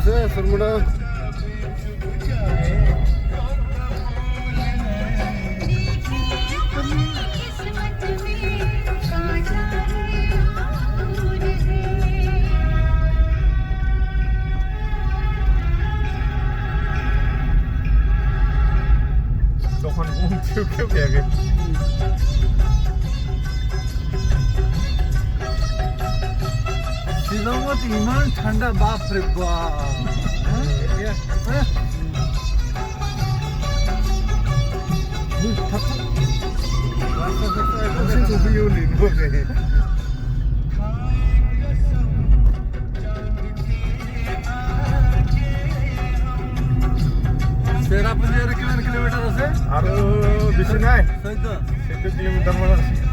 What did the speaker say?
আছে সরমুড়া তখন ঘুম থেকে ব্যাগে শিলংত ইমান ঠান্ডা বাপ রে বাপ চেরাপুঞ্জি কিমান কিলোমিটার আছে আরো বেশি নাই তাই তো 70 কিলোমিটার মানে আছে